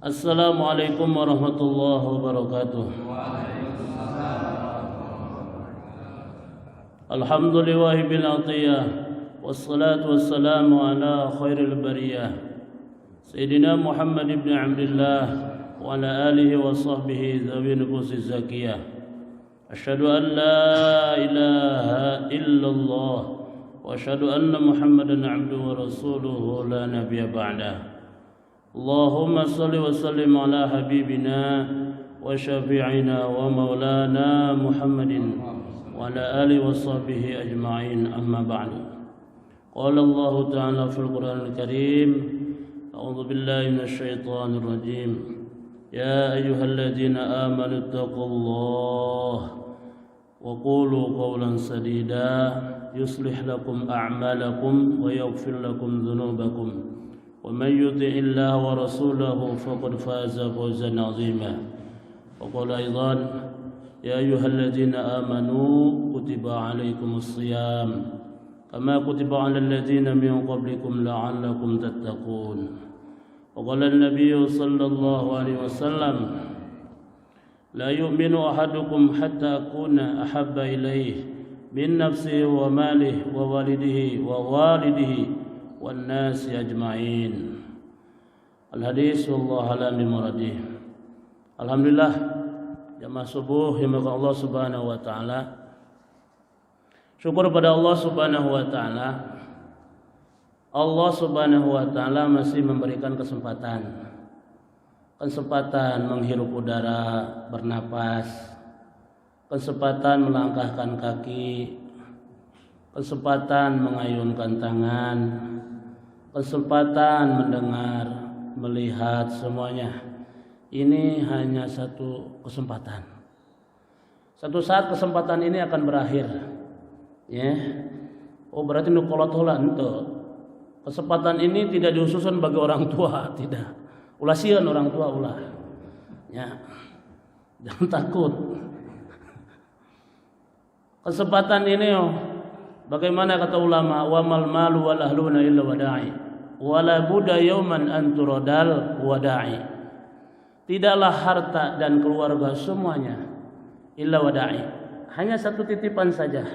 Assalamualaikum warahmatullahi wabarakatuh. Alhamdulillahi bil atiyah, wassalatu wassalamu ala khairil bariyah, Sayyidina Muhammad ibn Abdullah wa ala alihi wa sahbihi dhawi nufusi zakiyah. Asyhadu an la ilaha illallah wa asyhadu anna Muhammadan abduhu wa rasuluhu la nabiyya ba'dah. Allahumma salli wa sallim ala habibina wa syafi'ina wa maulana Muhammadin wa ala alihi wa sahbihi ajma'in, amma ba'du. Qala Allah ta'ala fil Qur'anil Karim, a'udzu billahi minasy syaithanir rajim. Ya ayyuhalladzina amanu taqullaha wa qulu qawlan sadida yuslih lakum a'malakum wa yaghfir lakum dhunubakum. ومن يطع الله ورسوله فقد فاز فوزا عظيما. وقال أيضا يا أيها الذين آمنوا كتب عليكم الصيام كما كتب على الذين من قبلكم لعلكم تتقون. وقال النبي صلى الله عليه وسلم لا يؤمن أحدكم حتى أكون أحب إليه من نفسه وماله ووالده والناس أجمعين. Al-hadis wallahu a'lam bimuradih. Alhamdulillah, jamaah subuh yang dimuliakan Allah Subhanahu wa taala. Syukur pada Allah Subhanahu wa taala. Allah Subhanahu wa taala masih memberikan kesempatan menghirup udara, bernapas, kesempatan melangkahkan kaki, kesempatan mengayunkan tangan, kesempatan mendengar, melihat, semuanya. Ini hanya satu kesempatan. Satu saat kesempatan ini akan berakhir. Ya. Oh, berarti nuqolatola ente. Kesempatan ini tidak dihususkan bagi orang tua, tidak. Ulah sieun orang tua ulah. Ya. Jangan takut. Kesempatan ini bagaimana kata ulama, wamal malu wal ahluna illa wada'i wala budda yauman an turadal wada'i. Tidaklah harta dan keluarga semuanya illa wada'i, hanya satu titipan saja.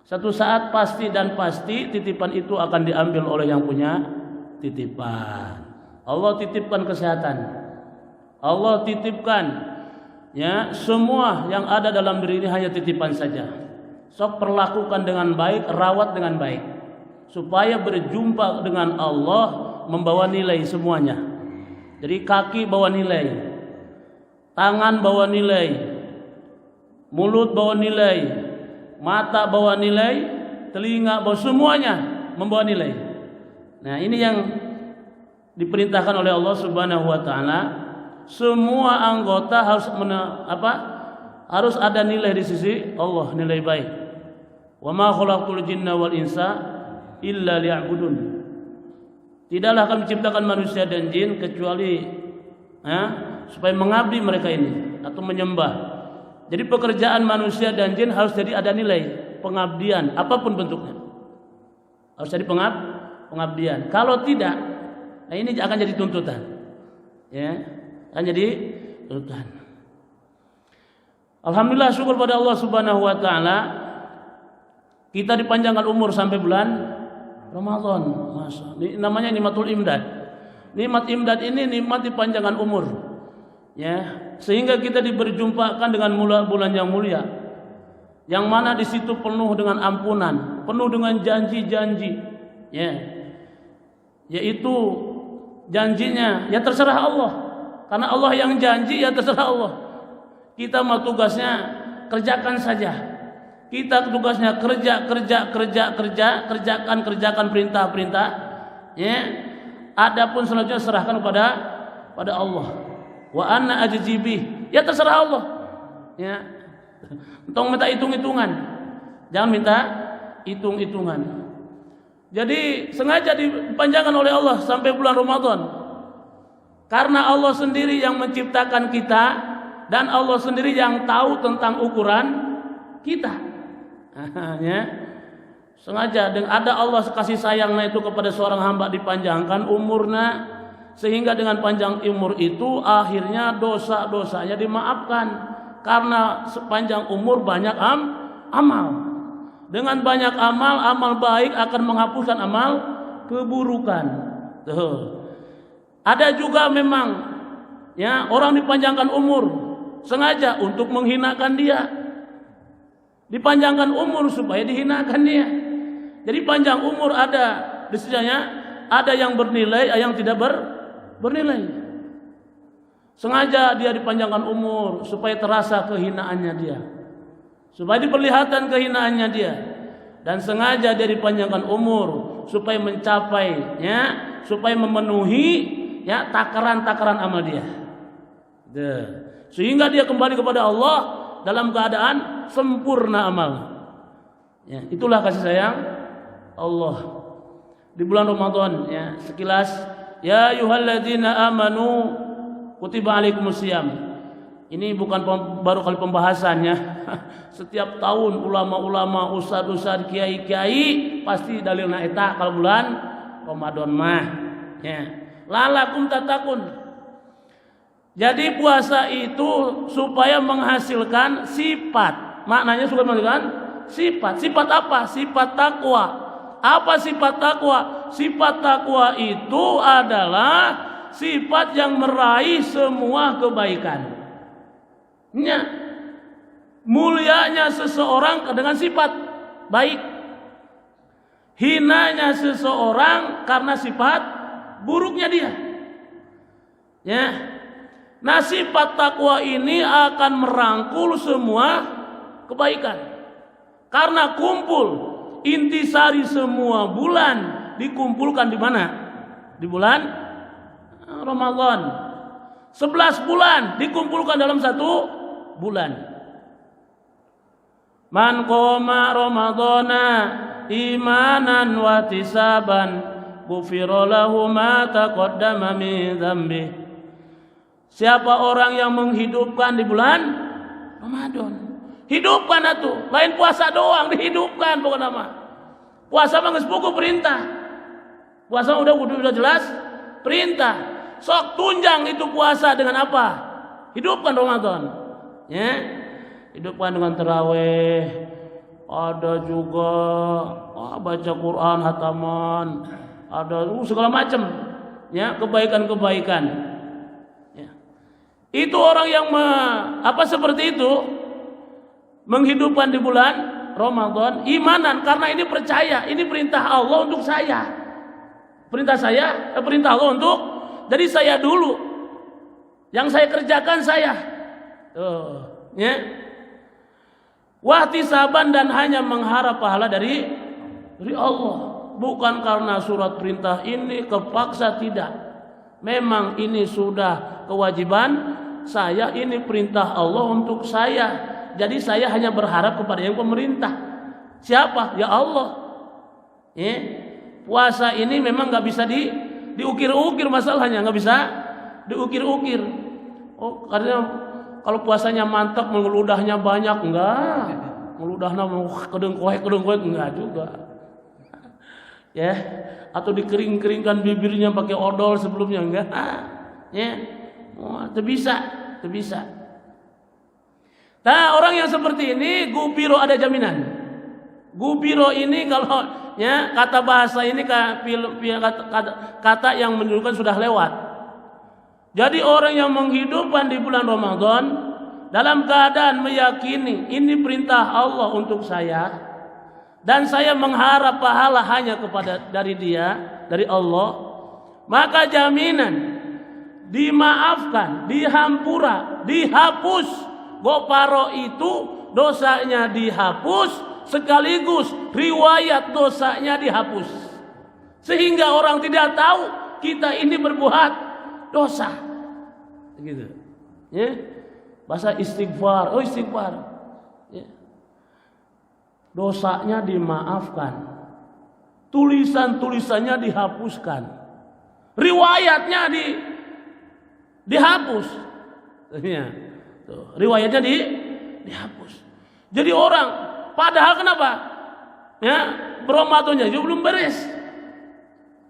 Satu saat pasti titipan itu akan diambil oleh yang punya titipan. Allah titipkan kesehatan, Allah titipkan ya, semua yang ada dalam diri ini hanya titipan saja. Sok perlakukan dengan baik, rawat dengan baik, supaya berjumpa dengan Allah membawa nilai semuanya. Jadi kaki bawa nilai, tangan bawa nilai, mulut bawa nilai, mata bawa nilai, telinga bawa, semuanya membawa nilai. Nah, ini yang diperintahkan oleh Allah Subhanahu wa taala. Semua anggota harus ada nilai di sisi Allah, nilai baik. Wa ma khalaqtul jinna wal insa illa liya'budun. Tidaklah kami ciptakan manusia dan jin kecuali supaya mengabdi mereka ini atau menyembah. Jadi pekerjaan manusia dan jin harus jadi ada nilai pengabdian apapun bentuknya. Harus jadi pengabdian. Kalau tidak, nah ini akan jadi tuntutan. Ya, akan jadi tuntutan. Alhamdulillah, syukur pada Allah Subhanahu wa taala. Kita dipanjangkan umur sampai bulan Ramadan. Masa ini namanya nikmatul imdad. Nikmat imdad ini nikmat dipanjangkan umur. Ya, sehingga kita diberjumpakan dengan bulan yang mulia. Yang mana di situ penuh dengan ampunan, penuh dengan janji-janji. Ya. Yaitu janjinya ya terserah Allah. Karena Allah yang janji, ya terserah Allah. Kita mau tugasnya kerjakan saja. Kita tugasnya kerjakan perintah-perintah. Ya. Adapun selanjutnya serahkan pada Allah. Wa anna ajzibih. Ya terserah Allah. Ya. Tong minta hitung-hitungan. Jangan minta hitung-hitungan. Jadi sengaja dipanjangkan oleh Allah sampai bulan Ramadan. Karena Allah sendiri yang menciptakan kita dan Allah sendiri yang tahu tentang ukuran kita. Ya. Sengaja dengan ada Allah kasih sayangnya itu kepada seorang hamba dipanjangkan umurnya sehingga dengan panjang umur itu akhirnya dosa-dosanya dimaafkan karena sepanjang umur banyak amal. Dengan banyak amal baik akan menghapuskan amal keburukan. Tuh. Ada juga memang ya orang dipanjangkan umur sengaja untuk menghinakan dia. Dipanjangkan umur supaya dihinakan dia. Jadi panjang umur ada di sisinya, ada yang bernilai, ada yang tidak bernilai. Sengaja dia dipanjangkan umur supaya terasa kehinaannya dia. Supaya diperlihatkan kehinaannya dia. Dan sengaja dia dipanjangkan umur supaya mencapai ya, supaya memenuhi ya takaran-takaran amal dia. Sehingga dia kembali kepada Allah dalam keadaan sempurna amal. Ya, itulah kasih sayang Allah di bulan Ramadan ya. Sekilas ya ayyuhalladzina amanu kutiba alaikumusiyam. Ini bukan baru kali pembahasannya. Setiap tahun ulama-ulama, ustaz-ustaz, kiai-kiai pasti dalilna eta kalau bulan Ramadan mah ya. Lalakum tatakun. Jadi puasa itu supaya menghasilkan sifat. Maknanya supaya menghasilkan sifat. Sifat apa? Sifat takwa. Apa sifat takwa? Sifat takwa itu adalah sifat yang meraih semua kebaikan. Ya. Mulianya seseorang dengan sifat baik. Hinanya seseorang karena sifat buruknya dia. Ya. Nah, sifat takwa ini akan merangkul semua kebaikan. Karena kumpul intisari semua bulan dikumpulkan di mana? Di bulan Ramadan. 11 bulan dikumpulkan dalam satu bulan. Man qoma ramadhana imanan wa tisaban ghufira lahu ma taqaddama min dzambi. Siapa orang yang menghidupkan di bulan Ramadan? Hidupkan atuh, lain puasa doang dihidupkan pokoknya mah. Puasa mah geus pokok perintah. Puasa udah jelas perintah. Sok tunjang itu puasa dengan apa? Hidupkan Ramadan. Ya. Hidupkan dengan tarawih. Ada juga baca Quran hataman, ada segala macam ya, kebaikan-kebaikan. Ya. Itu orang yang seperti itu menghidupkan di bulan Ramadan imanan karena ini percaya, ini perintah Allah untuk saya. Perintah Allah untuk jadi saya dulu. Yang saya kerjakan saya. Ya. Wahtisaban dan hanya mengharap pahala dari Allah, bukan karena surat perintah ini kepaksa, tidak. Memang ini sudah kewajiban saya, ini perintah Allah untuk saya. Jadi saya hanya berharap kepada yang pemerintah. Siapa? Ya Allah. Ya. Puasa ini memang nggak bisa diukir-ukir masalahnya, nggak bisa diukir-ukir. Oh, karena kalau puasanya mantap, meludahnya banyak, enggak. Meludahnya kedeng kuek enggak juga. Ya, atau dikering-keringkan bibirnya pakai odol sebelumnya, enggak. Ya. Oh, itu bisa. Nah, orang yang seperti ini gubiro ada jaminan. Gubiro ini kalau ya kata bahasa ini kata yang menunjukkan sudah lewat. Jadi orang yang menghidupkan di bulan Ramadan dalam keadaan meyakini ini perintah Allah untuk saya dan saya mengharap pahala hanya dari Allah, maka jaminan dimaafkan, dihampura, dihapus. Goparo itu dosanya dihapus sekaligus riwayat dosanya dihapus. Sehingga orang tidak tahu kita ini berbuat dosa. Gitu. Ya. Bahasa istighfar. Oh, istighfar. Ya. Dosanya dimaafkan. Tulisan-tulisannya dihapuskan. Riwayatnya dihapus. Ya. Tuh, riwayatnya dihapus. Jadi orang padahal kenapa? Ya, Ramadannya juga belum beres.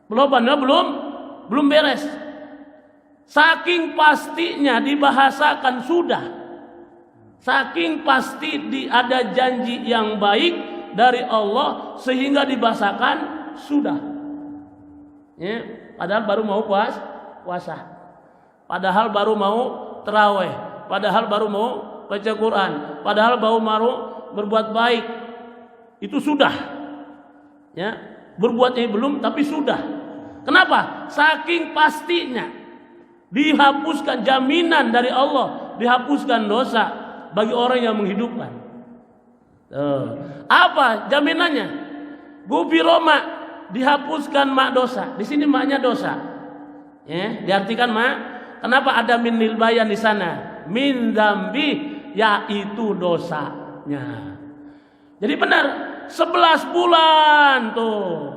Belum beres. Saking pastinya dibahasakan sudah. Saking pasti ada janji yang baik dari Allah sehingga dibahasakan sudah. Ya, padahal baru mau puasa. Padahal baru mau terawih. Padahal baru mau baca Quran. Padahal baru mau berbuat baik. Itu sudah. Ya, berbuatnya belum tapi sudah. Kenapa? Saking pastinya dihapuskan jaminan dari Allah, dihapuskan dosa bagi orang yang menghidupkan. Apa jaminannya? Gufiroma, dihapuskan mak dosa. Di sini maknya dosa. Ya, diartikan mak. Kenapa ada min lil bayan di sana? Min dzambi, yaitu dosanya. Jadi benar 11 bulan tuh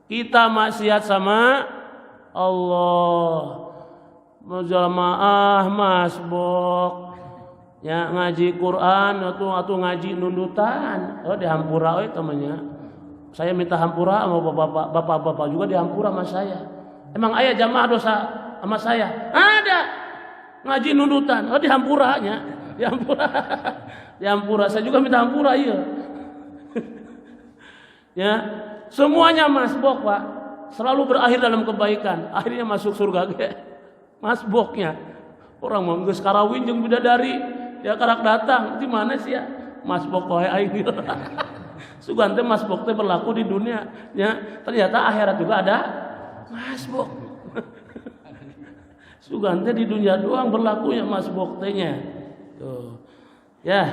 kita maksiat sama Allah, menjamaah masbok, ya ngaji Quran atau ngaji nundutan, dihampura temannya. Saya minta hampura sama bapak-bapak juga dihampura sama saya. Emang ayah jamaah dosa sama saya? Ada ngaji nundutan, dihampuranya, dihampura, dihampura. Saya juga minta hampura iya. Ya, semuanya masbok Pak. Selalu berakhir dalam kebaikan, akhirnya masuk surga ge. Masboknya. Orang mau geus karawin jeung bidadari, dia karak datang, di mana sih ya? Masbok wae aing. Sugan teh masbok teh berlaku di dunia, ya. Ternyata akhirat juga ada masbok. Sugan teh di dunia doang berlakunya masbok tehnya. Tuh. Ya,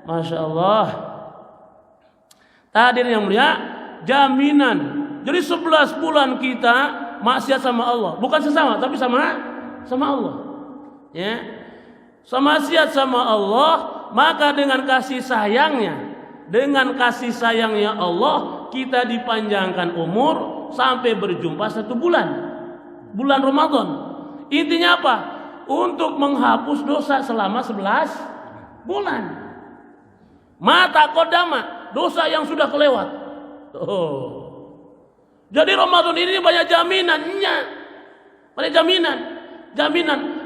Masya Allah. Hadirin yang mulia, jaminan. Jadi 11 bulan kita maksiat sama Allah, bukan sesama tapi sama Allah. Ya. Sama maksiat sama Allah, maka dengan kasih sayangnya Allah, kita dipanjangkan umur sampai berjumpa 1 bulan. Bulan Ramadan. Intinya apa? Untuk menghapus dosa selama 11 bulan. Mata kodama, dosa yang sudah kelewat. Jadi Ramadan ini banyak jaminannya. Banyak jaminan.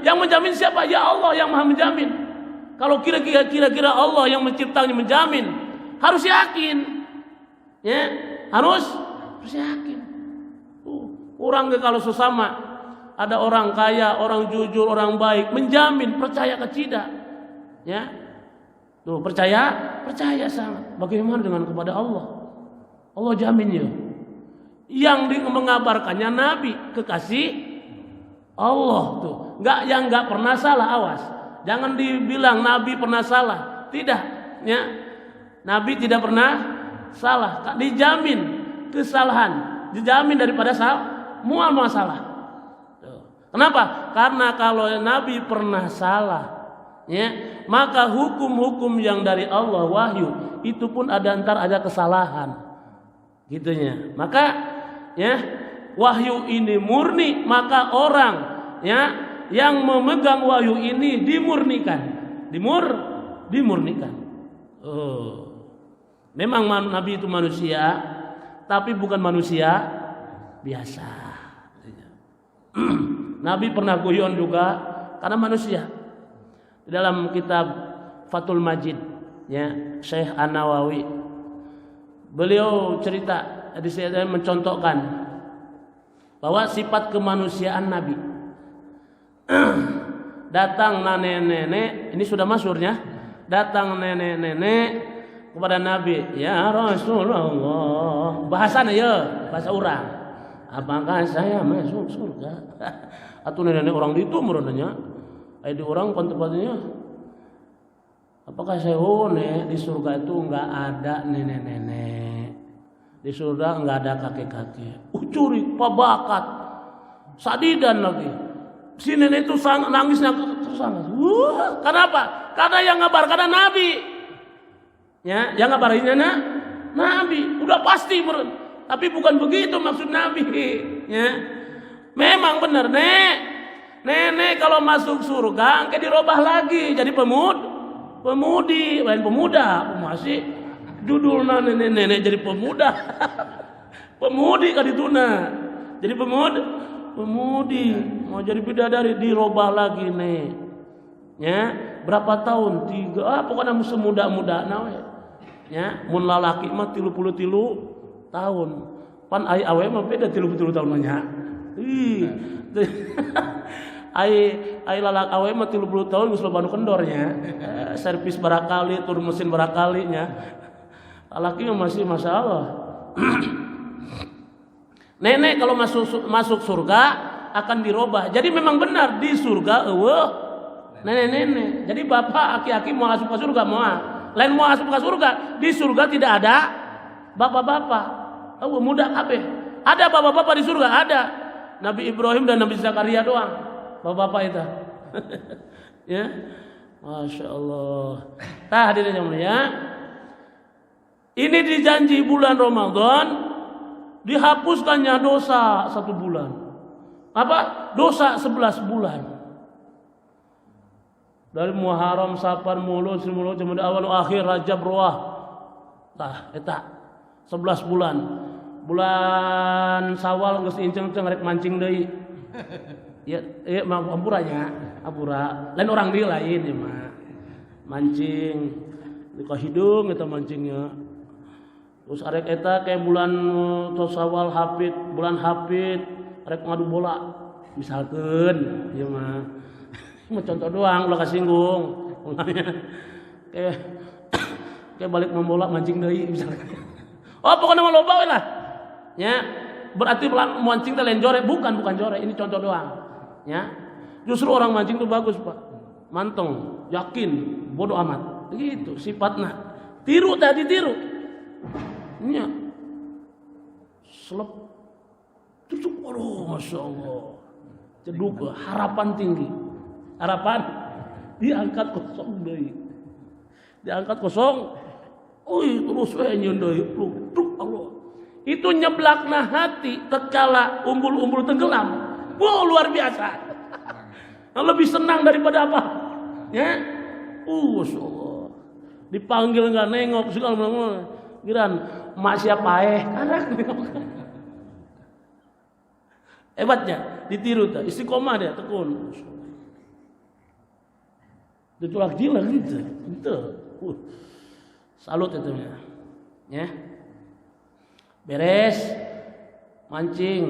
Yang menjamin siapa? Ya Allah yang Maha menjamin. Kalau kira-kira Allah yang menciptanya menjamin, harus yakin. Ya, harus yakin. Orang kalau sesama ada orang kaya, orang jujur, orang baik, menjamin, percaya ke tidak. Ya. Tuh, percaya sangat. Bagaimana dengan kepada Allah? Allah jamin ya. Yang mengabarkannya Nabi, kekasih Allah tuh. Enggak pernah salah, awas. Jangan dibilang Nabi pernah salah. Tidak, ya. Nabi tidak pernah salah. Dijamin kesalahan, dijamin daripada mual masalah. Kenapa? Karena kalau Nabi pernah salah, ya, maka hukum-hukum yang dari Allah wahyu itu pun ada kesalahan. Gitunya. Maka ya, wahyu ini murni, maka orang ya yang memegang wahyu ini dimurnikan. Dimurnikan. Memang Nabi itu manusia, tapi bukan manusia biasa. Nabi pernah guyon juga karena manusia. Di dalam kitab Fathul Majid, ya, Syekh An-Nawawi, beliau cerita, saya mencontohkan bahwa sifat kemanusiaan Nabi. Datang nenek-nenek, ini sudah masyhurnya, datang nenek-nenek kepada Nabi, ya Rasulullah, bahasanya ya, bahasa orang, apakah saya masuk surga? Atau nenek-nenek orang itu merenanya, di orang tempatnya, apakah saya di surga itu enggak ada nenek-nenek, di surga enggak ada kakek-kakek, curi, pabakat, sadidan lagi. Si nenek itu nangisnya sangat. Kenapa? Karena yang ngabar karena Nabi. Ya, yang ngabarinnya Nabi. Udah pasti tapi bukan begitu maksud Nabi. Ya. Memang benar, nenek kalau masuk surga engke dirubah lagi jadi pemudi, lain pemuda. Masih judulna nenek jadi pemuda. Pemudi kadituna. Jadi pemudi. mau jadi bidadari dirubah lagi nih. Ya, berapa tahun? 3, pokoknya musuh muda-muda nawe. Ya, mun lalaki mah 33 tahun. Pan ai awe mah beda 33 tahun nya. Ih. ai lalaki awe mah 30 tahun geus loba nu kendornya. Servis barakali, turun mesin barakalinya. Lalaki mah masih masalah. Nenek kalau masuk surga akan dirubah. Jadi memang benar di surga nenek-nenek. Jadi bapak aki-aki mau masuk ke surga mau. Lain mau masuk ke surga, di surga tidak ada bapak-bapak. Muda kabeh. Ada bapak-bapak di surga, ada. Nabi Ibrahim dan Nabi Zakaria doang. Bapak-bapak itu. Ya. Masya Allah. Hadirin yang mulia. Ini dijanji bulan Ramadan dihapuskannya dosa 1 bulan. Apa? Dosa 11 bulan. Dari Muharram, Safar, Mulud, kemudian awal akhir Rajab, Ruah. Eta 11 bulan. Bulan Sawal geus inceng-ceng rek mancing deui. Ya mah ampura. Lain orang dia lain ya mah. Mancing di hidung eta mancingnya. Terus arek eta kayak bulan Sawal Hafid, bulan Hafid rek ngadu bola. Misalkeun ya mah. Cuma contoh doang ulah kasinggung. Kayak balik membola mancing deui misalkan. Pokoknya mah loba we lah. Ya, berarti mancing teh lain jore, bukan jore, ini contoh doang. Ya. Justru orang mancing itu bagus, Pak. Manteng, yakin, bodoh amat. Gitu sifatnya. Tiru tadi tiru. Nya. Selep. Terus Masya Allah. Ceduk harapan tinggi. Harapan diangkat kosong deui. Diangkat kosong. Terus we nyeun deui. Allah. Itu nyeblakna hati tatkala umbul-umbul tenggelam. Luar biasa. Lebih senang daripada apa? Ya. Masya Allah. Dipanggil enggak nengok segala macam. Giran mak siapa anak nengok. Hebatnya ditiru tuh. Istiqomah dia tekun. Ditolak jilang gitu. Itu. Salut itu ya. Beres mancing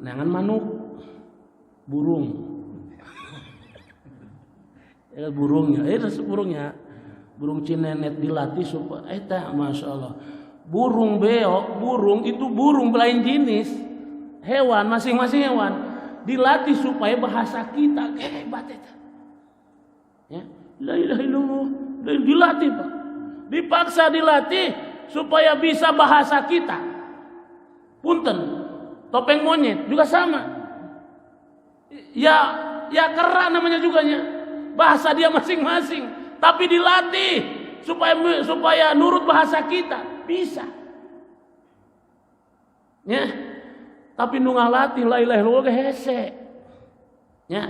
nangan manuk burung burung cinenet dilatih supaya eta Masya Allah burung beok itu burung lain jenis hewan masing-masing hewan dilatih supaya bahasa kita hebat eta ya la ilaha illallah dilatih Pak dipaksa dilatih supaya bisa bahasa kita. Punten, topeng monyet juga sama. Ya kera namanya juga nya. Bahasa dia masing-masing, tapi dilatih supaya nurut bahasa kita, bisa. Ya. Tapi nu ngalatih la ilaha illallah hese. Ya.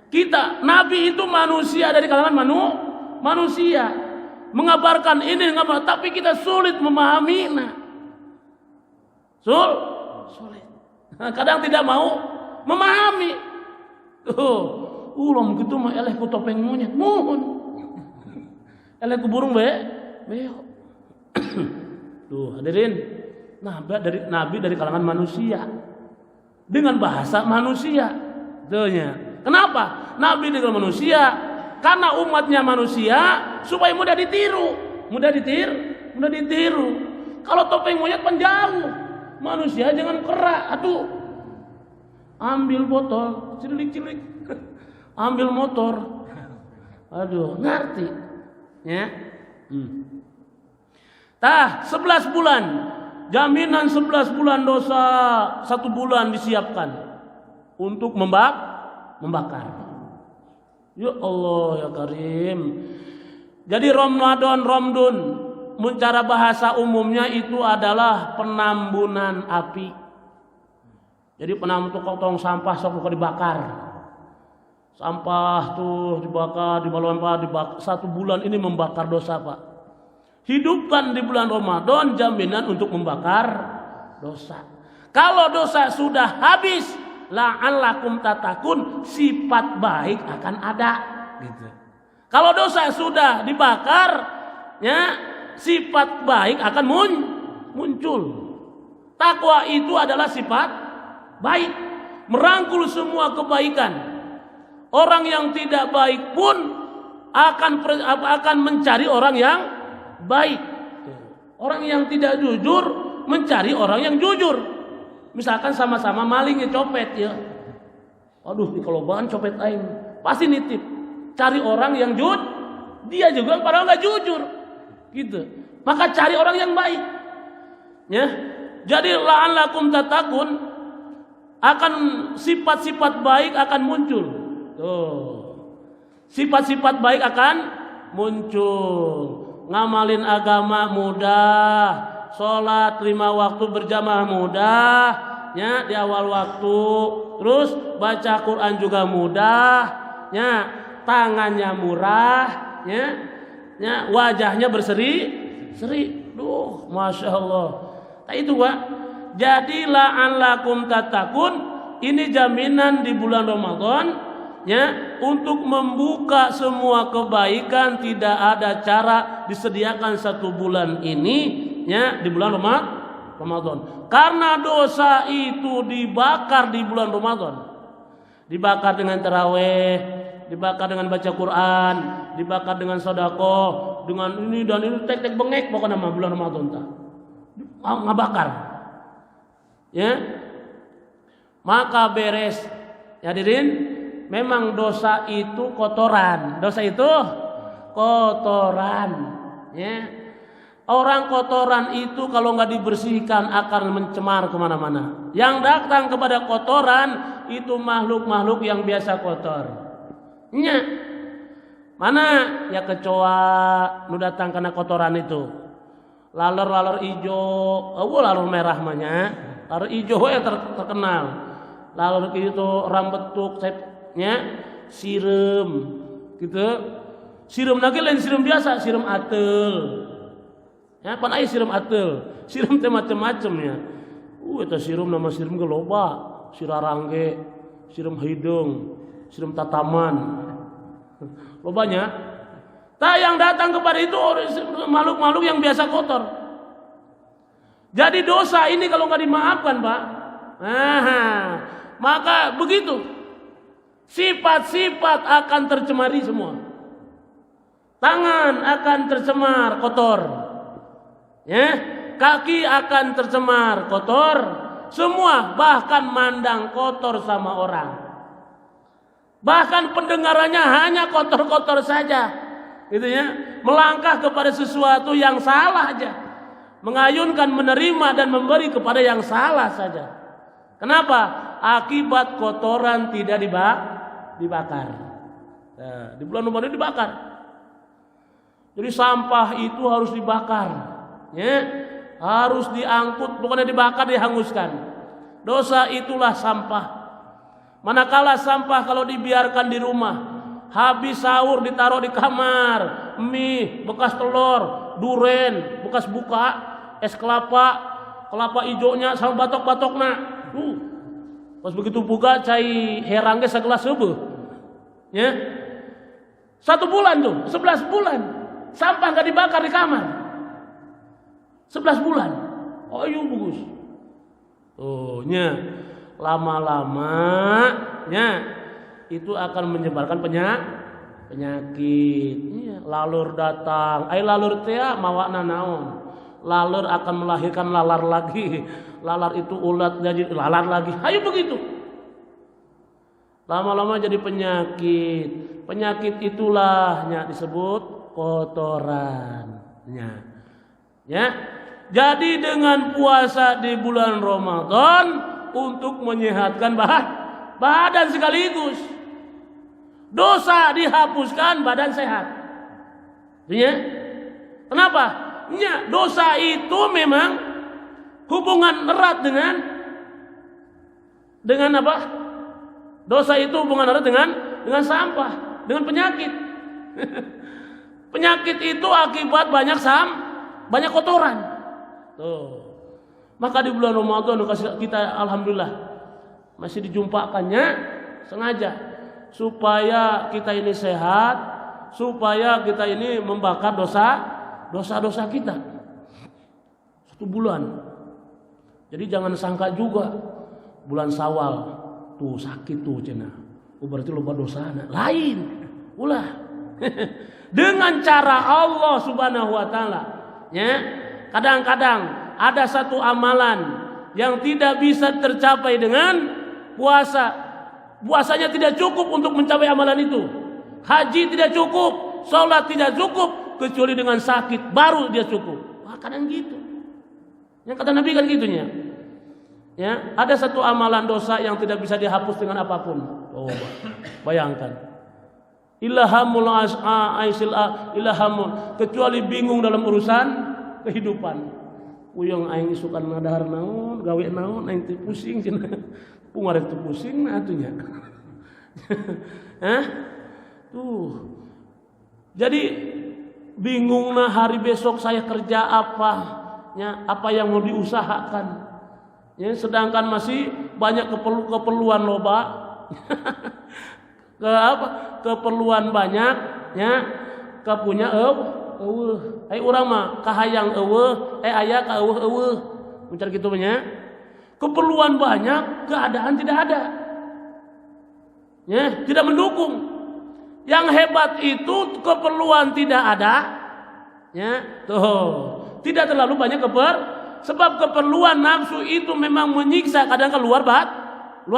Kita nabi itu manusia dari kalangan manusia. Mengabarkan ini tapi kita sulit memahaminya. Sulit. Kadang tidak mau memahami. Ulah gitu mah eleh ku topeng monyet. Mohon. Eleh ku burung beo. Tuh, hadirin. Nabi dari kalangan manusia. Dengan bahasa manusia. Tuhnya. Kenapa? Nabi dari kalangan manusia. Karena umatnya manusia supaya mudah ditiru. Kalau topeng monyet penjauh, manusia jangan kera. Ambil botol, cilik. Ambil motor. Ngerti. Ya. 11 bulan. Jaminan 11 bulan dosa 1 bulan disiapkan untuk membakar. Ya Allah ya Karim. Jadi Ramdun secara bahasa umumnya itu adalah penambunan api. Jadi penambun tong sampah sok dibakar. Sampah tuh dibakar, dibakar 1 bulan ini membakar dosa, Pak. Hidupkan di bulan Ramadan jaminan untuk membakar dosa. Kalau dosa sudah habis, la'allakum tatakun, sifat baik akan ada gitu. Kalau dosa sudah dibakar, ya, sifat baik akan muncul. Takwa itu adalah sifat baik, merangkul semua kebaikan. Orang yang tidak baik pun akan mencari orang yang baik. Orang yang tidak jujur mencari orang yang jujur. Misalkan sama-sama maling ya, copet ya. Aduh, di kelobaan copet aing, pasti nitip. Cari orang yang jujur, dia juga padahal nggak jujur. Gitu. Maka cari orang yang baik. Ya. Jadi la'allakum tatakun, akan sifat-sifat baik akan muncul. Tuh. Sifat-sifat baik akan muncul. Ngamalin agama mudah, sholat 5 waktu berjamaah mudah, ya, di awal waktu. Terus baca Quran juga mudah, ya, tangannya murah, ya, wajahnya berseri-seri. Duh, masya Allah. Nah, itu Pak. Jadi la'allakum tatakun, ini jaminan di bulan Ramadan, ya, untuk membuka semua kebaikan. Tidak ada cara disediakan 1 bulan ini, ya, di bulan Ramadan. Karena dosa itu dibakar di bulan Ramadan. Dibakar dengan tarawih, dibakar dengan baca Quran, dibakar dengan sedekah, dengan ini dan ini, tek-tek bengek pokoknya nama bulan Ramadan tak. Ngabakar. Ya. Maka beres. Hadirin, memang dosa itu kotoran. Dosa itu kotoran. Ya. Orang kotoran itu kalau nggak dibersihkan akan mencemar kemana-mana. Yang datang kepada kotoran itu makhluk-makhluk yang biasa kotor. Ya. Mana ya kecoa nu datang karena kotoran itu. Lalur hijau, lalur merah namanya. Lalur hijau yang terkenal. Lalur itu orang betuk, sirum, gitu. Sirum lagi lain sirum biasa, sirum atel. Ya, pan aya sirum atel, sirum teh macam-macamnya. Eta sirum nama sirum ge loba, sirarangge, sirum hidung, sirum tataman. Lobanya. Nah, yang datang kepada itu makhluk-makhluk yang biasa kotor. Jadi dosa ini kalau nggak dimaafkan, Pak, maka begitu sifat-sifat akan tercemari semua. Tangan akan tercemar kotor, ya, kaki akan tercemar kotor, semua, bahkan mandang kotor sama orang. Bahkan pendengarannya hanya kotor-kotor saja. Gitu ya, melangkah kepada sesuatu yang salah aja, mengayunkan, menerima dan memberi kepada yang salah saja. Kenapa? Akibat kotoran tidak dibakar. Nah, di bulan Ramadan dibakar. Jadi sampah itu harus dibakar, ya, harus diangkut, pokoknya dibakar, dihanguskan. Dosa itulah sampah. Manakala sampah kalau dibiarkan di rumah, habis sahur ditaruh di kamar, mie, bekas telur, duren, bekas buka, es kelapa hijaunya sama batok-batokna. Pas begitu buka cai herangge segelas seubeuh. Ya. 1 bulan tuh, 11 bulan. Sampah enggak dibakar di kamar. 11 bulan. Oh, iya bagus. Oh, nya lama-lama nya itu akan menyebarkan penyakit. Iya, lalur datang. Ai lalur teh mawakna naon? Lalur akan melahirkan lalar lagi. Lalar itu ulat jadi lalar lagi. Ayo begitu. Lama-lama jadi penyakit. Penyakit itulah disebut kotorannya. Ya. Jadi dengan puasa di bulan Ramadan untuk menyehatkan badan sekaligus. Dosa dihapuskan, badan sehat. Ya. Kenapa? Ya, dosa itu memang hubungan erat dengan apa? Dosa itu hubungan erat dengan sampah, dengan penyakit. Penyakit itu akibat banyak kotoran. Tuh. Maka di bulan Ramadan kita alhamdulillah masih dijumpakannya sengaja supaya kita ini sehat, supaya kita ini membakar dosa kita 1 bulan. Jadi jangan sangka juga bulan Syawal tuh sakit tuh cenah, berarti lupa dosa. Lain, ulah dengan cara Allah Subhanahu wa taala. Ya, kadang-kadang ada satu amalan yang tidak bisa tercapai dengan puasa. Puasanya tidak cukup untuk mencapai amalan itu. Haji tidak cukup, sholat tidak cukup, kecuali dengan sakit baru dia cukup. Wah, kadang gitu. Yang kata Nabi kan gitunya. Ya, ada satu amalan dosa yang tidak bisa dihapus dengan apapun. Oh, bayangkan. Ilhamul ilhamul, kecuali bingung dalam urusan kehidupan. Uyang aing isukan ngadahar naon, gawe naon, aing teu pusing cenah. Pungarek teu pusing atunya. Hah? Tuh. Jadi bingung nah hari besok saya kerja apa? Ya, apa yang mau diusahakan? Ya, sedangkan masih banyak keperluan loba. Keperluan banyak, ya. Kapunya eueuh. Ai urang mah kahayang eueuh, aya ka eueuh. Mencari kitu nya. Keperluan banyak, keadaan tidak ada. Ya, tidak mendukung. Yang hebat itu keperluan tidak ada. Ya, tuh. Tidak terlalu banyak sebab keperluan nafsu itu memang menyiksa, kadang keluar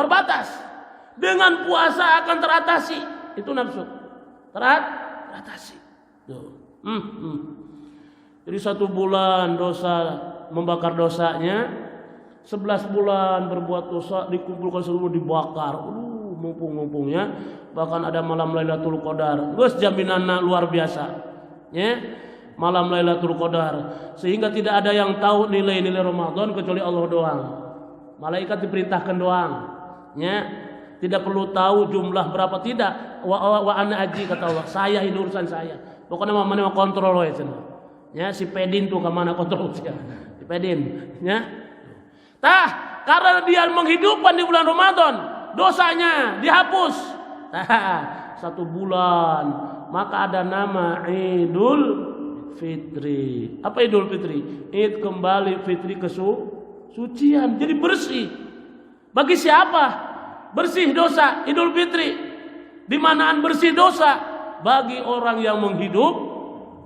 batas. Dengan puasa akan teratasi itu nafsu. Teratasi. Tuh. Jadi 1 bulan dosa membakar dosanya, 11 bulan berbuat dosa dikumpulkan seluruh dibakar. Mumpung-mumpungnya, bahkan ada malam Lailatul Qadar. Geus jaminanna luar biasa. Ya. Malam Lailatul Qadar, sehingga tidak ada yang tahu nilai-nilai Ramadan kecuali Allah doang. Malaikat diperintahkan doang. Ya. Tidak perlu tahu jumlah berapa, tidak. Wa ana aji kata Allah. Saya ini urusan saya. Pokoknya mana kontrol we cenah. Ya, si Pedin tuh ke mana kontrol dia. Si Pedin, ya. Tah, karena dia menghidupkan di bulan Ramadan, dosanya dihapus. Tah, 1 bulan, maka ada nama Idul Fitri. Apa Idul Fitri? Id kembali fitri ke sucian. Jadi bersih. Bagi siapa? Bersih dosa Idul Fitri. Di manaan bersih dosa? Bagi orang yang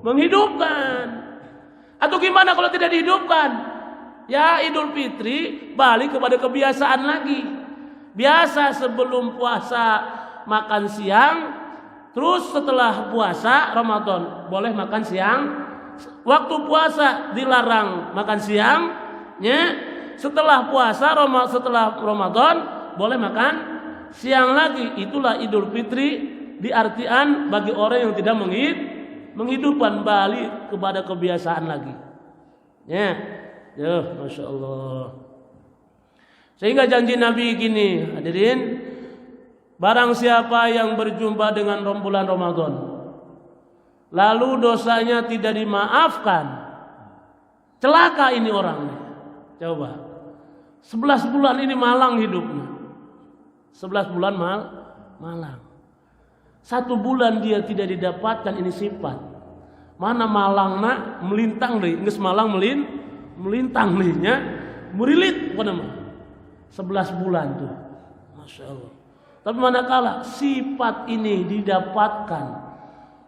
menghidupkan. Atau gimana kalau tidak dihidupkan? Ya, Idul Fitri balik kepada kebiasaan lagi. Biasa sebelum puasa makan siang, terus setelah puasa Ramadan boleh makan siang. Waktu puasa dilarang makan siang, ya. Setelah puasa setelah Ramadan boleh makan siang lagi. Itulah Idul Fitri di artian bagi orang yang tidak menghidupkan, balik kepada kebiasaan lagi. Ya. Ya, Masya Allah. Sehingga janji Nabi gini, hadirin, barang siapa yang berjumpa dengan bulan Ramadan, lalu dosanya tidak dimaafkan, celaka ini orangnya. Coba, 11 bulan ini malang hidupnya. 11 bulan malang. 1 bulan dia tidak didapatkan ini sifat. Mana malangna melintang deh, geus malang melintang dehnya, merilit apa nama? 11 bulan tuh. Masya Allah. Tapi manakala sifat ini didapatkan,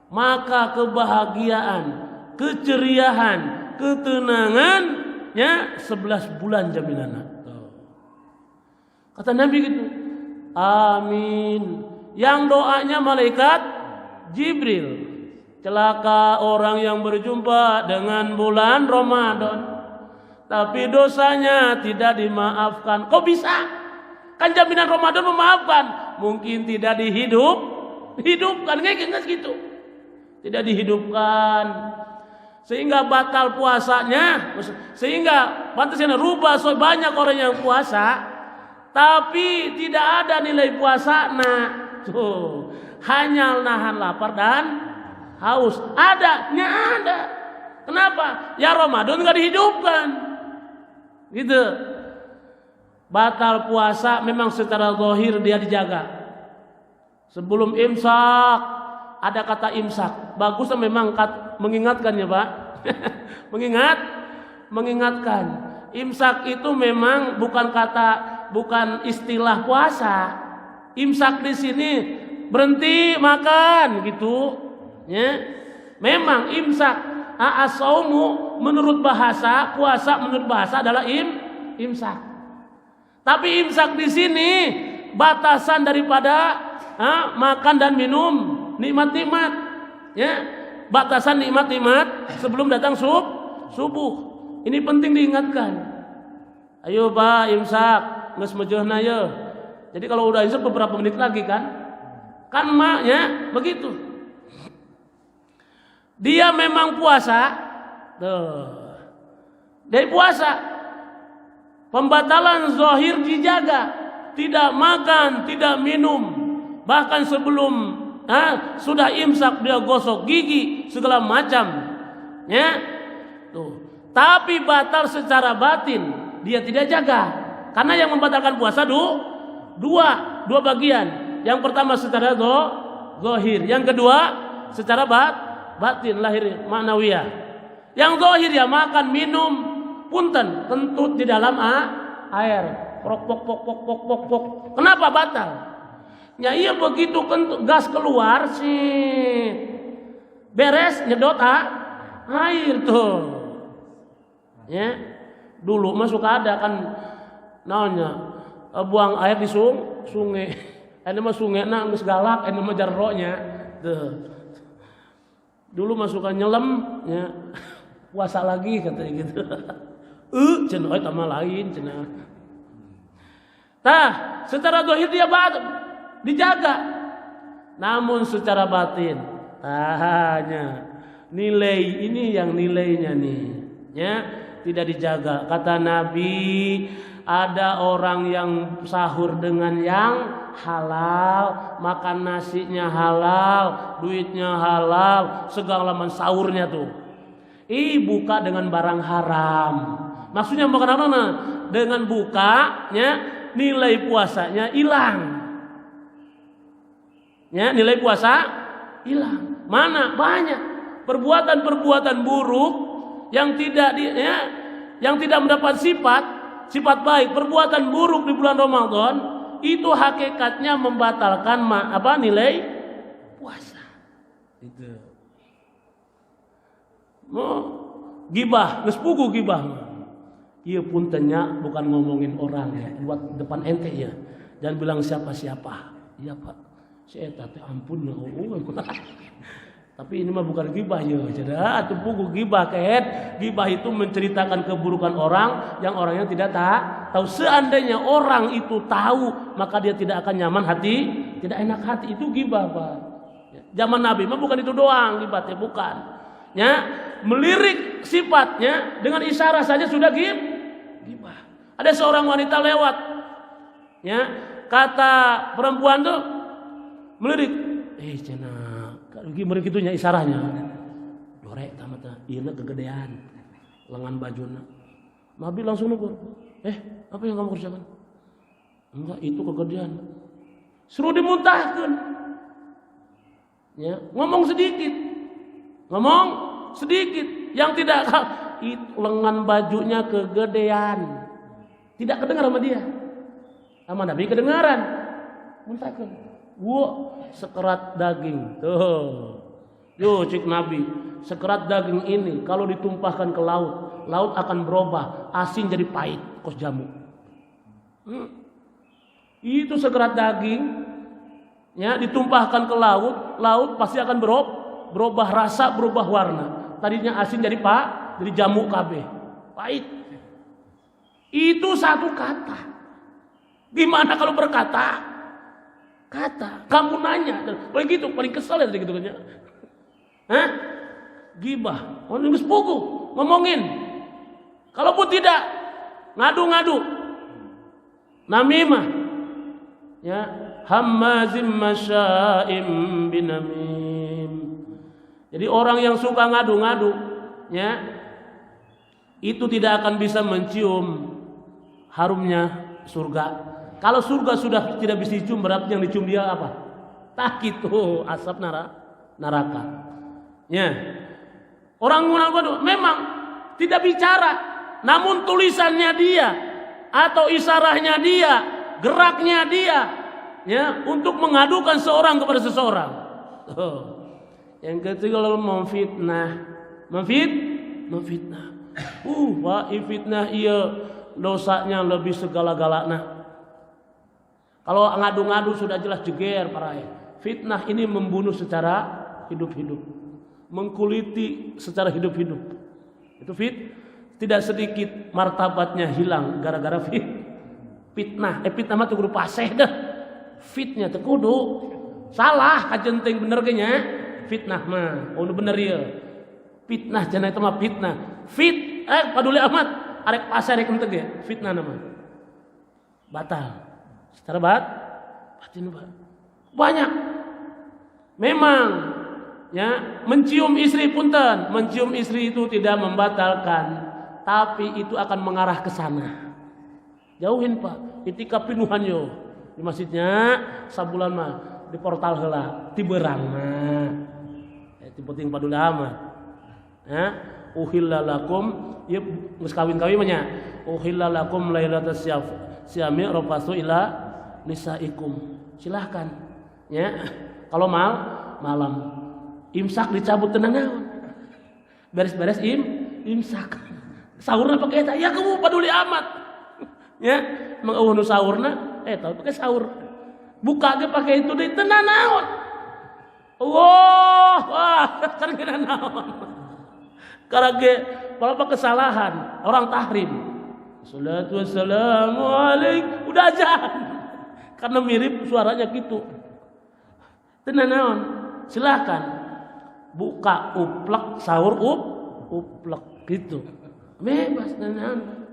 maka kebahagiaan, keceriaan, ketenangannya 11 bulan jaminanna. Kata Nabi gitu. Amin. Yang doanya malaikat Jibril. Celaka orang yang berjumpa dengan bulan Ramadan, tapi dosanya tidak dimaafkan. Kok bisa? Kan jaminan Ramadan memaafkan. Mungkin tidak dihidupkan. Nggak gitu. Tidak dihidupkan. Sehingga batal puasanya. Sehingga pantasnya rubah banyak orang yang puasa, tapi tidak ada nilai puasa. Nah, tuh hanya nahan lapar dan haus. Ada. Kenapa? Ya Ramadan nggak dihidupkan. Gitu. batal puasa memang secara zahir dia dijaga. Sebelum imsak ada kata imsak. Bagusnya memang mengingatkan ya Pak. Mengingatkan. Imsak itu memang bukan istilah puasa. Imsak di sini berhenti makan gitu. Ya. Memang imsak. As-saumu menurut bahasa, puasa menurut bahasa adalah imsak. Tapi imsak di sini batasan daripada makan dan minum, nikmat-nikmat, ya, batasan nikmat-nikmat sebelum datang subuh. Ini penting diingatkan. Ayo Pak, imsak, geus mejehna ya. Jadi kalau udah imsak beberapa menit lagi kan maknya begitu. Dia memang puasa, dari puasa, pembatalan zahir dijaga, tidak makan, tidak minum. Bahkan sebelum sudah imsak dia gosok gigi segala macam, ya. Tuh. Tapi batal secara batin dia tidak jaga, karena yang membatalkan puasa dua bagian. Yang pertama secara zahir, yang kedua secara batin lahir maknawiyah. Yang zahir ya makan minum, punten kentut di dalam air, pok. Kenapa batal? Ya iya begitu gas keluar sih beres nyedot air tuh. Ya. Dulu mah suka ada kan naonnya buang air di sungai. Ene mah sungena geus galak, ene mah jarronya. Tuh. Dulu mah suka nyelam ya. Puasa lagi katanya gitu. Cenah eta mah lain cenah. Tah, secara zahir dia dijaga, namun secara batin hanya nilai ini yang nilainya nih ya tidak dijaga. Kata Nabi, ada orang yang sahur dengan yang halal, makan nasinya halal, duitnya halal, segala macam sahurnya tuh buka dengan barang haram. Maksudnya makan apa? Dengan bukanya nilai puasanya hilang. Ya, nilai puasa hilang. Mana? Banyak perbuatan-perbuatan buruk yang tidak mendapat sifat baik. Perbuatan buruk di bulan Ramadan itu hakikatnya membatalkan nilai puasa. Itu. Gibah, geus puguh gibah. Ieu puntennya bukan ngomongin orang ya, buat depan ente ya. Jangan bilang siapa-siapa. Iya, Pak. Si eta teh ampun ya tapi ini mah bukan gibah ya, atuh puguh gibah kehet. Gibah itu menceritakan keburukan orang yang orangnya tidak tahu. Seandainya orang itu tahu, maka dia tidak akan nyaman hati, tidak enak hati. Itu gibah, Pak. Zaman Nabi mah bukan itu doang gibahnya, bukan. Ya, melirik sifatnya dengan isyarat saja sudah gibah. Ada seorang wanita lewat, ya, kata perempuan tuh melirik, cenah, melirik itunya isarahnya. Dorek tamata, ieu kegedean, lengan bajuna. Nabi langsung negur, apa yang kamu kerjakan? Enggak, itu kegedean. Suruh dimuntahkan. Ya, ngomong sedikit, yang tidak itu lengan bajunya kegedean. Tidak kedengar sama dia. Sama Nabi kedengaran. Muntahkan. Sekerat daging. Tuh. Yo cik Nabi, sekerat daging ini kalau ditumpahkan ke laut, laut akan berubah, asin jadi pahit, kos jamu. Itu sekerat daging, ya ditumpahkan ke laut, laut pasti akan berubah rasa, berubah warna. Tadinya asin jadi jamu kabeh, pahit. Itu satu kata. Gimana kalau berkata? Kamu nanya, begitu paling kesel ya gitu kan. Gibah, orang geus puguh ngomongin. Kalaupun tidak, ngadu-ngadu. Namimah. Ya, hammazim masya'im binamim. Jadi orang yang suka ngadu-ngadu, ya, itu tidak akan bisa mencium harumnya surga. Kalau surga sudah tidak bisa dicium, berarti yang dicium dia apa? Tak gitu, asap neraka. Ya. Orang munafik memang tidak bicara, namun tulisannya dia atau isarahnya dia, geraknya dia, ya, untuk mengadukan seorang kepada seseorang. Yang ketiga kalau memfitnah. Pak, fitnah iya dosanya lebih segala-galana. Kalau ngadu-ngadu sudah jelas jeger para fitnah ini membunuh secara hidup-hidup, mengkuliti secara hidup-hidup. Itu tidak sedikit martabatnya hilang gara-gara fitnah. Fitnah mah tuh paseh dah. Fitnya teu kudu salah kajenting bener ge nya. Fitnah mah bener ya. Fitnah cenah itu mah fitnah. Paduli amat arek paseh rek henteu ge fitnah nama. Batal. Secara batin banyak. Memang ya, mencium istri punten, mencium istri itu tidak membatalkan, tapi itu akan mengarah ke sana. Jauhin Pak, ketika pinuhan yo di masjidnya sabulan mah di portal heula ti beurang mah. Ti penting paduli amat. Ya, uhilla lakum ya geus kawin-kawin mah nya. Uhilla lakum lailatas syami rafasu ila nisaikum. Silahkan ya. Kalau malam imsak dicabut tenang naon. Beres-beres imsak. Sahurna pakai eta. Ya kamu peduli amat. Ya, mangeueuh nu sahurna tahu pakai sahur. Buka ge pakai itu deui tenang naon. Wah, kan kena naon. Karena ge apa kesalahan orang tahrim. Salatu wassalamu alaik udah azan. Karena mirip suaranya gitu. Tenang naon. Silakan buka uplek sahur uplek gitu. Bebas tenang.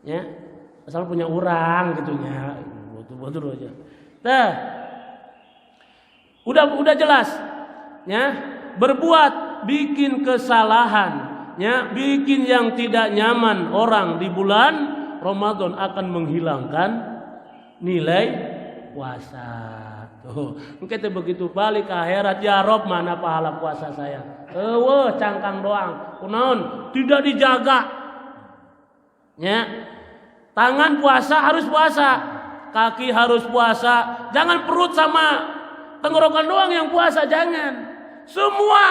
Ya. Asal punya orang gitunya. Betul aja. Tah. Udah jelas. Ya. Berbuat bikin kesalahan, ya, bikin yang tidak nyaman orang di bulan Ramadan akan menghilangkan nilai puasa. Tuh, kita begitu balik ke akhirat, ya Rob mana pahala puasa saya? Cangkang doang. Kunaon? Tidak dijaga. Ya. Tangan puasa harus puasa, kaki harus puasa. Jangan perut sama tenggorokan doang yang puasa, jangan. Semua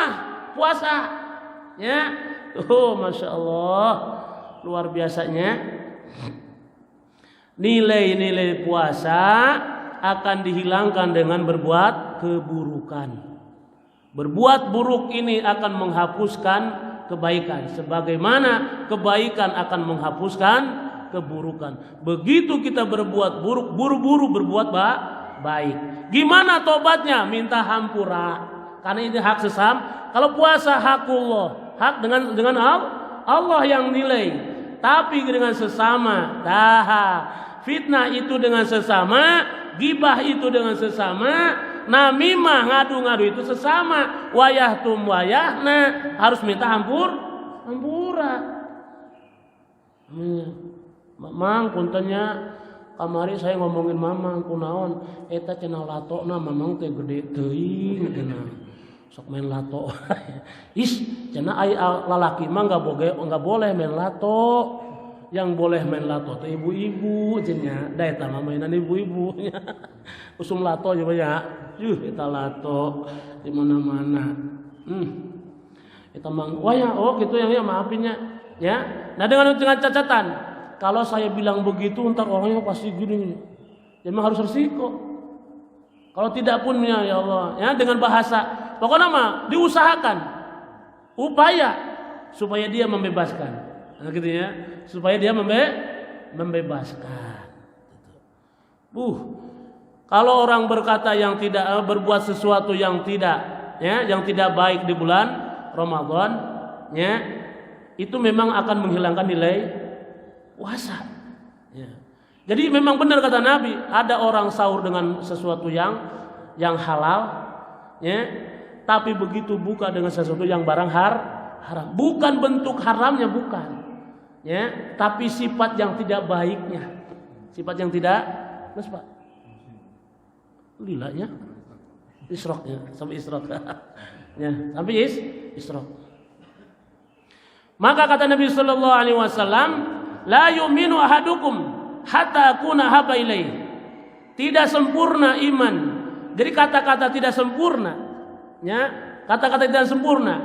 puasa. Ya. Masya Allah, luar biasanya. Nilai-nilai puasa akan dihilangkan dengan berbuat keburukan. Berbuat buruk ini akan menghapuskan kebaikan, sebagaimana kebaikan akan menghapuskan keburukan. Begitu kita berbuat buruk, buru-buru berbuat baik. Gimana tobatnya? Minta hampura. Karena ini hak sesam. Kalau puasa hakullah, hak dengan Allah yang nilai. Tapi dengan sesama, fitnah itu dengan sesama, gibah itu dengan sesama, namimah ngadu-ngadu itu sesama, wayahna harus minta hampura. Mamang puntennya kamari saya ngomongin mamang kunaon eta cenah latona mamang teh gede teuing cenah. Sok main lato. Cenah aya lalaki mah enggak boleh main lato. Yang boleh main lato teh ibu-ibu cenah. Da eta mah mainan ibu-ibu nya. Usum lato coba ya. Eta lato di mana-mana. Eta mah waya gitu ya maafinnya ya. Nah dengan catatan kalau saya bilang begitu ntar orangnya pasti gini. Jadi harus resiko. Kalau tidak pun ya Allah ya dengan bahasa pokoknya mah diusahakan upaya supaya dia membebaskan. Nah, gitu ya. Supaya dia membebaskan. Kalau orang berkata yang tidak berbuat sesuatu yang tidak ya, yang tidak baik di bulan Ramadan ya, itu memang akan menghilangkan nilai puasa. Ya. Jadi memang benar kata Nabi, ada orang sahur dengan sesuatu yang halal, ya, tapi begitu buka dengan sesuatu yang barang haram. Bukan bentuk haramnya bukan, ya, tapi sifat yang tidak baiknya. Sifat yang tidak Pak. Lilanya Isyroknya sampai Isyrok. Ya, sampai Isyrok. Maka kata Nabi sallallahu alaihi wasallam, la yu'minu ahadukum hatta akuna haba ilaihi. Tidak sempurna iman. Jadi kata-kata tidak sempurna, ya, kata-kata tidak sempurna.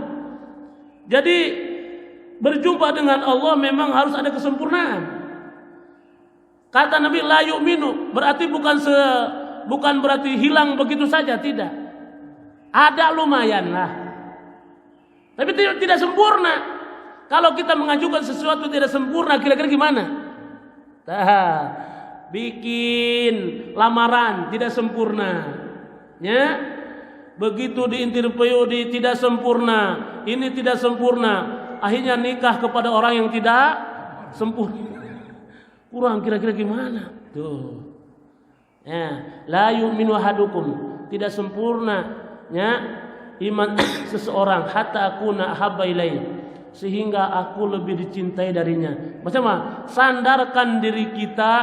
Jadi berjumpa dengan Allah memang harus ada kesempurnaan. Kata Nabi la yu'minu berarti bukan berarti hilang begitu saja, tidak. Ada lumayan lah. Tapi tidak sempurna. Kalau kita mengajukan sesuatu tidak sempurna, kira-kira gimana? Bikin lamaran tidak sempurna. Ya. Begitu diinterview tidak sempurna, ini tidak sempurna. Akhirnya nikah kepada orang yang tidak sempurna. Kurang kira-kira gimana? Tuh. Ya, la yu'minu ahadukum, tidak sempurna ya iman seseorang hatta akuna habba ilaihi, sehingga aku lebih dicintai darinya. Maksudnya sandarkan diri kita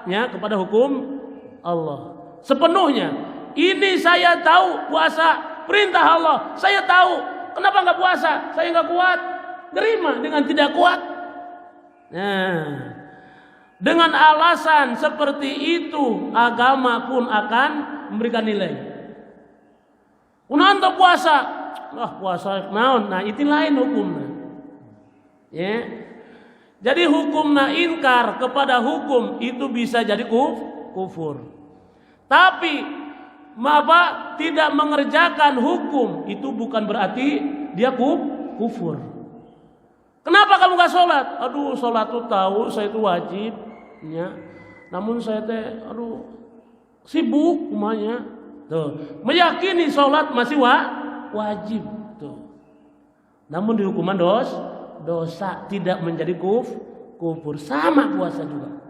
ya kepada hukum Allah sepenuhnya. Ini saya tahu puasa perintah Allah, saya tahu. Kenapa enggak puasa? Saya enggak kuat. Terima dengan tidak kuat. Nah, dengan alasan seperti itu agama pun akan memberikan nilai. Unanta puasa, puasa naon? Nah, itu lain hukumnya. Ya. Jadi hukumna inkar kepada hukum itu bisa jadi kufur. Tapi tidak mengerjakan hukum itu bukan berarti dia kufur. Kenapa kamu gak sholat? Aduh, sholat tuh tahu saya itu wajib, ya. Namun saya sibuk umanya. Tuh, meyakini sholat masih wajib. Tuh. Namun di hukuman dosa tidak menjadi kufur. Sama puasa juga.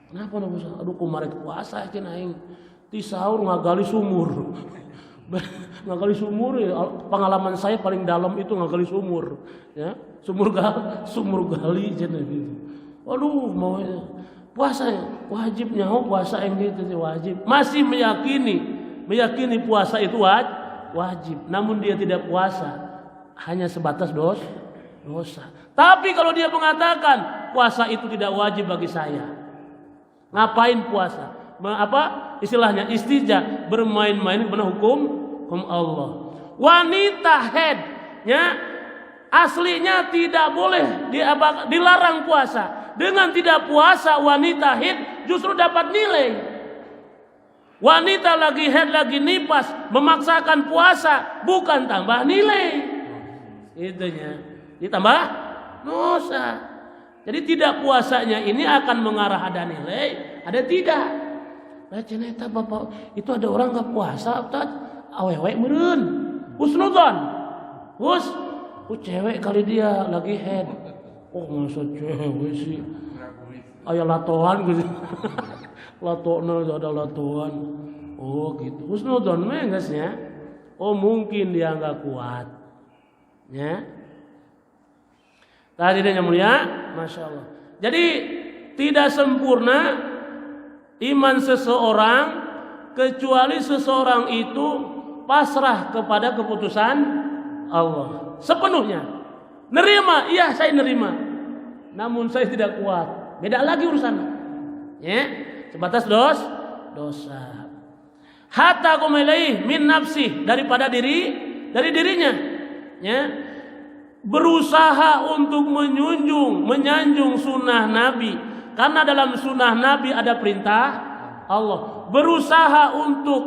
Kenapa puasa? Aduh, kemarin puasa aja naing. Ti sahur ngagali sumur. Ngagali sumur ya, pengalaman saya paling dalam itu ngagali sumur, ya. Sumur gali jenah gitu. Aduh, mau puasa wajibnya puasa yang gitu wajib. Masih meyakini puasa itu wajib. Namun dia tidak puasa, hanya sebatas dosa. Tapi kalau dia mengatakan puasa itu tidak wajib bagi saya, ngapain puasa? Istilahnya istijah, bermain-main kepada hukum Allah. Wanita haid ya aslinya tidak boleh dilarang puasa. Dengan tidak puasa wanita haid justru dapat nilai. Wanita lagi haid lagi nifas memaksakan puasa bukan tambah nilai. Itunya ditambah dosa. Jadi tidak puasanya ini akan mengarah ada nilai, ada tidak. Ceneta bapak itu ada orang nggak puasa, awewe meureun, husnudzon, cewek kali dia lagi head, masa cewek sih, aya latohan gitu, latona ada latohan, gitu, husnudzon mengasnya, mungkin dia nggak kuat, ya, tadi yang mulia, masya Allah, jadi tidak sempurna iman seseorang kecuali seseorang itu pasrah kepada keputusan Allah sepenuhnya. Nerima, iya saya nerima. Namun saya tidak kuat. Beda lagi urusan. Ya, sebatas dosa. Hatta kumilai min nafsi daripada dirinya. Ya. Berusaha untuk menyanjung sunnah Nabi. Karena dalam sunnah Nabi ada perintah Allah. Berusaha untuk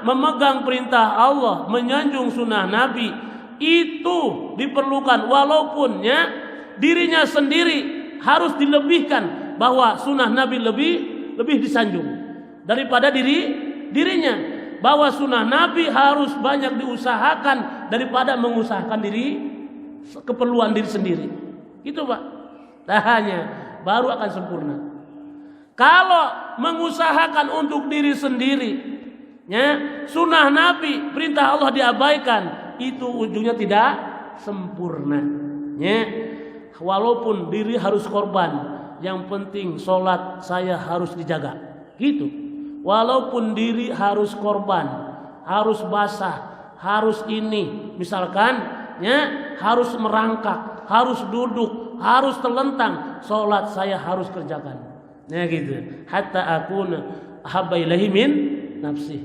memegang perintah Allah, menyanjung sunnah Nabi itu diperlukan. Walaupun ya dirinya sendiri harus dilebihkan bahwa sunnah Nabi lebih disanjung daripada dirinya. Bahwa sunnah Nabi harus banyak diusahakan daripada mengusahakan keperluan diri sendiri. Gitu Pak. Hanya baru akan sempurna. Kalau mengusahakan untuk diri sendiri, ya, sunnah Nabi, perintah Allah diabaikan, itu ujungnya tidak sempurna. Ya, walaupun diri harus korban, yang penting sholat saya harus dijaga. Gitu. Walaupun diri harus korban, harus basah, harus ini, misalkan ya, harus merangkak, harus duduk, harus terlentang, sholat saya harus kerjakan. Ya gitu. Hatta akuna habba ilaihi min nafsi.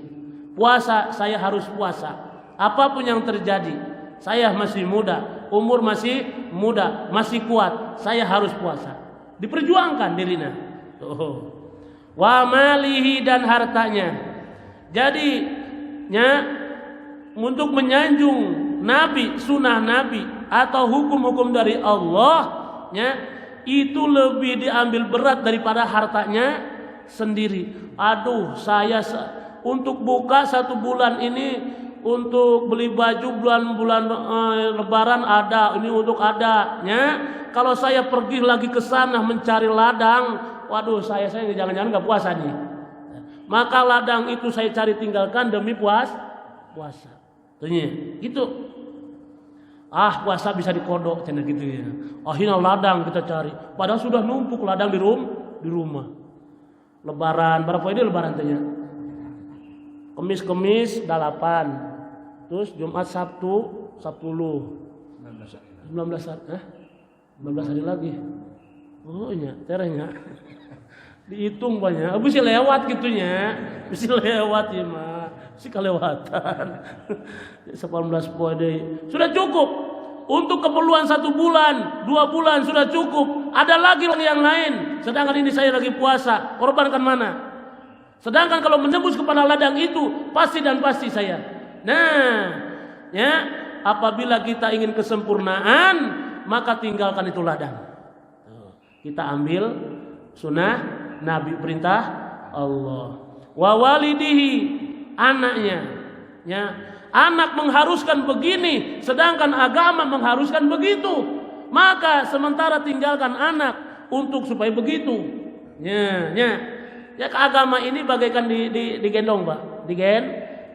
Puasa saya harus puasa. Apapun yang terjadi, saya masih muda, umur masih muda, masih kuat, saya harus puasa. Diperjuangkan dirinya. Wa malihi, dan hartanya. Jadi untuk menyanjung Nabi, sunnah Nabi atau hukum-hukum dari Allah, itu lebih diambil berat daripada hartanya sendiri. Aduh, saya untuk buka 1 bulan ini, untuk beli baju bulan-bulan lebaran ada, ini untuk ada. Kalau saya pergi lagi ke sana mencari ladang, waduh, saya jangan-jangan nggak puasa nih. Maka ladang itu saya cari tinggalkan demi puasa. Gitu. Puasa bisa dikodok, cina gitu ya. Akhirnya ladang kita cari, padahal sudah numpuk ladang di rumah. Lebaran berapa ini lebaran tanya? Kemis 8. Terus Jumat Sabtu 10. 19 hari lagi. Oh iya, terenya. Dihitung banyak. Bisa lewat gitunya. Bisa lewat ya mah. Bisa kelewatan. 18 poin deh. Sudah cukup. Untuk keperluan 1 bulan, 2 bulan sudah cukup. Ada lagi yang lain. Sedangkan ini saya lagi puasa. Korbankan mana? Sedangkan kalau menembus kepala ladang itu pasti dan pasti saya. Apabila kita ingin kesempurnaan, maka tinggalkan itu ladang. Kita ambil sunnah Nabi, perintah Allah. Wa walidihi, anaknya. Anak mengharuskan begini, sedangkan agama mengharuskan begitu. Maka sementara tinggalkan anak untuk supaya begitu. Ya, agama ini bagaikan digendong, Pak.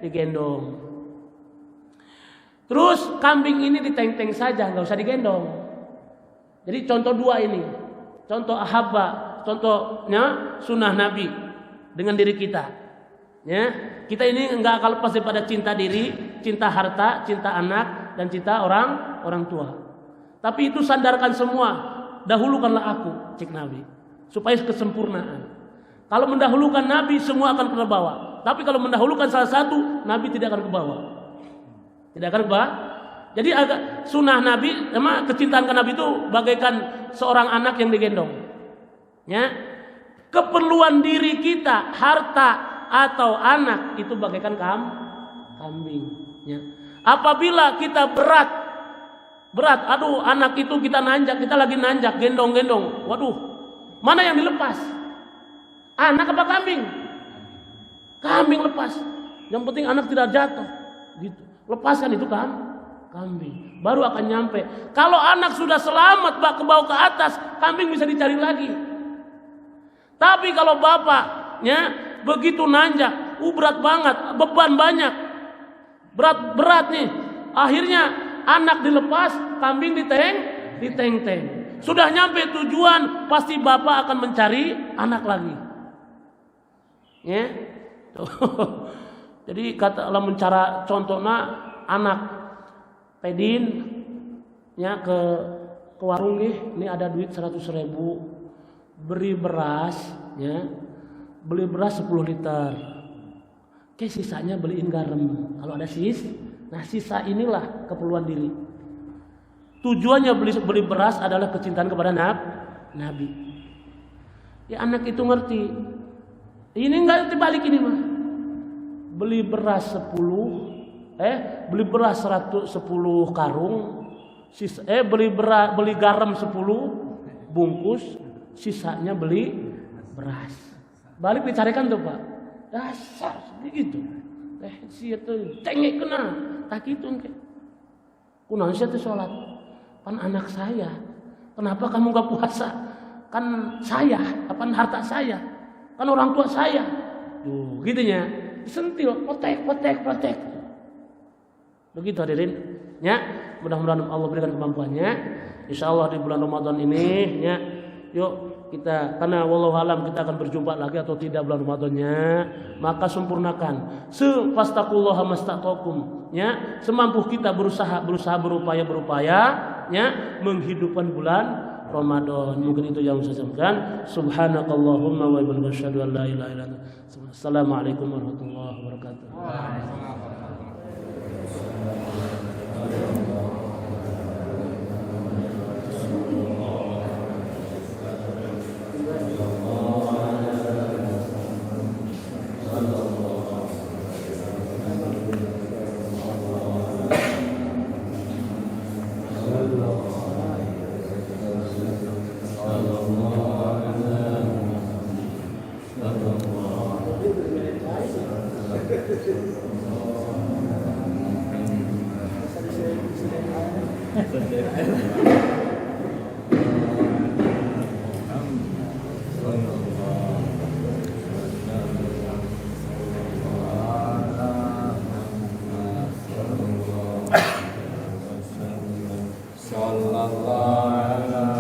Digendong. Terus kambing ini diteng-teng saja, nggak usah digendong. Jadi contoh 2 ini. Contoh ahabba, contohnya sunnah Nabi dengan diri kita. Kita ini nggak akan lepas daripada cinta diri, cinta harta, cinta anak, dan cinta orang tua. Tapi itu sandarkan semua. Dahulukanlah aku, cik Nabi, supaya kesempurnaan. Kalau mendahulukan Nabi, semua akan ke bawah. Tapi kalau mendahulukan salah satu, Nabi tidak akan ke bawah. Tidak akan ke bawah. Jadi agak sunnah Nabi, kecintaan ke Nabi itu bagaikan seorang anak yang digendong. Keperluan diri kita, harta atau anak itu bagaikan kambing. Apabila kita berat, aduh anak itu kita nanjak, kita lagi nanjak, gendong. Waduh, mana yang dilepas? Anak apa kambing? Kambing lepas. Yang penting anak tidak jatuh. Gitu. Lepaskan itu kambing. Baru akan nyampe. Kalau anak sudah selamat ke bawah ke atas, kambing bisa dicari lagi. Tapi kalau bapaknya begitu nanjak, berat banget, beban banyak, berat nih. Akhirnya anak dilepas, kambing diteng-teng. Sudah nyampe tujuan, pasti bapak akan mencari anak lagi. Jadi katalah mencara contohnya anak pedin ke warung ini ada duit 100.000, beri beras beli beras 10 liter. Sisanya beliin garam. Kalau ada sisa inilah keperluan diri. Tujuannya beli beras adalah kecintaan kepada Nabi. Ya anak itu ngerti. Ini enggak dibalik ini mah. Beli beras 10 beli beras 110 karung, beli garam 10 bungkus, sisanya beli beras. Balik dicarikan tuh Pak. Dasar begitu. Si itu tengek kena. Tak gitu engke. Kunaon sia teh salat? Kan anak saya. Kenapa kamu enggak puasa? Kan saya, harta saya. Kan orang tua saya. Tuh, gitunya. Sentil, potek. Begitu hadirin. Mudah-mudahan Allah berikan kemampuannya. Insyaallah di bulan Ramadan ini Yuk kita, karena wallahu alam kita akan berjumpa lagi atau tidak bulan Ramadannya, maka sempurnakan. Fastaqullaha mastata'tum, ya, semampu kita berusaha berupaya ya menghidupkan bulan Ramadan. Mungkin itu yang saya sampaikan. Subhanakallahumma wa bihamdika asyhadu an la ilaha illa anta. Assalamualaikum warahmatullahi wabarakatuh. Sallallahu